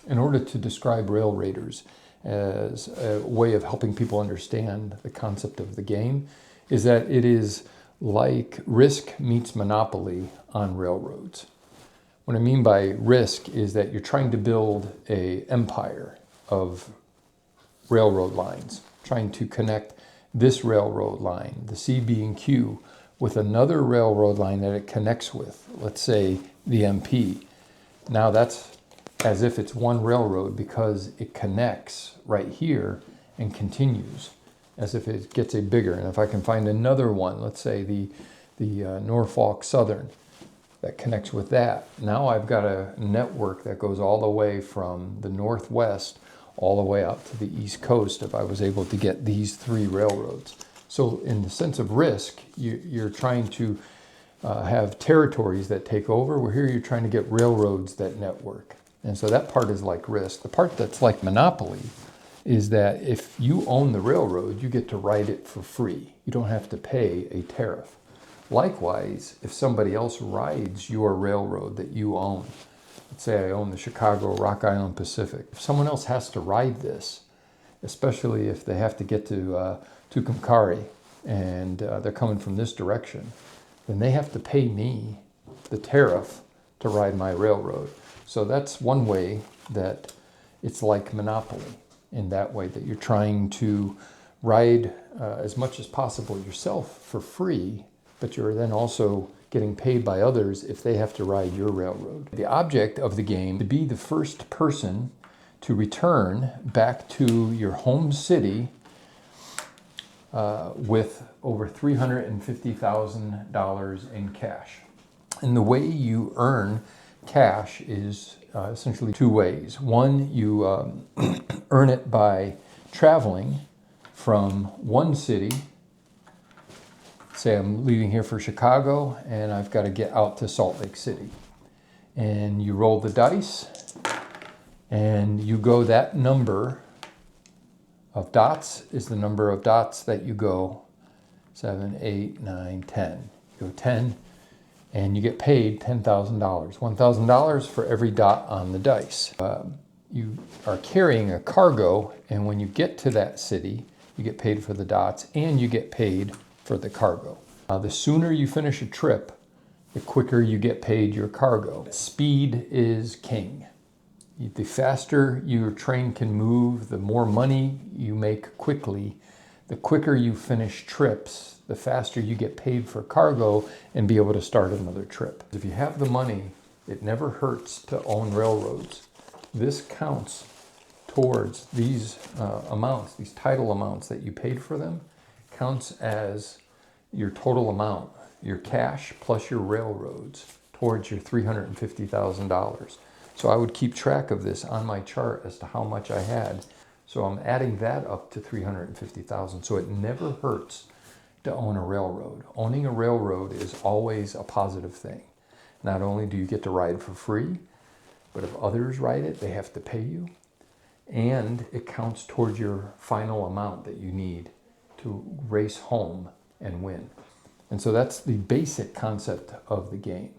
in order to describe Rail Raiders as a way of helping people understand the concept of the game, is that it is like Risk meets Monopoly on railroads. What I mean by Risk is that you're trying to build an empire of railroad lines, trying to connect this railroad line, the CB&Q, with another railroad line that it connects with, let's say the MP. Now that's as if it's one railroad because it connects right here and continues as if it gets a bigger. And if I can find another one, let's say the Norfolk Southern, that connects with that. Now I've got a network that goes all the way from the Northwest all the way out to the East Coast if I was able to get these three railroads. So in the sense of Risk, you're trying to have territories that take over, where here you're trying to get railroads that network. And so that part is like Risk. The part that's like Monopoly is that if you own the railroad, you get to ride it for free. You don't have to pay a tariff. Likewise, if somebody else rides your railroad that you own, let's say I own the Chicago Rock Island Pacific, if someone else has to ride this, especially if they have to get to Tucumcari and they're coming from this direction, then they have to pay me the tariff to ride my railroad. So that's one way that it's like Monopoly, in that way that you're trying to ride as much as possible yourself for free, but you're then also getting paid by others if they have to ride your railroad. The object of the game is to be the first person to return back to your home city with over $350,000 in cash. And the way you earn cash is essentially two ways. One, you earn it by traveling from one city. Say I'm leaving here for Chicago and I've got to get out to Salt Lake City. And you roll the dice and you go, that number of dots is the number of dots that you go, 7, 8, 9, 10. You go 10 and you get paid $10,000, $1,000 for every dot on the dice. You are carrying a cargo, and when you get to that city, you get paid for the dots and you get paid for the cargo. The sooner you finish a trip, the quicker you get paid your cargo. Speed is king. The faster your train can move, the more money you make quickly. The quicker you finish trips, the faster you get paid for cargo and be able to start another trip. If you have the money, it never hurts to own railroads. This counts towards these amounts, these title amounts that you paid for them, counts as your total amount, your cash plus your railroads, towards your $350,000. So I would keep track of this on my chart as to how much I had. So I'm adding that up to $350,000. So it never hurts to own a railroad. Owning a railroad is always a positive thing. Not only do you get to ride for free, but if others ride it, they have to pay you. And it counts towards your final amount that you need to race home and win. And so that's the basic concept of the game.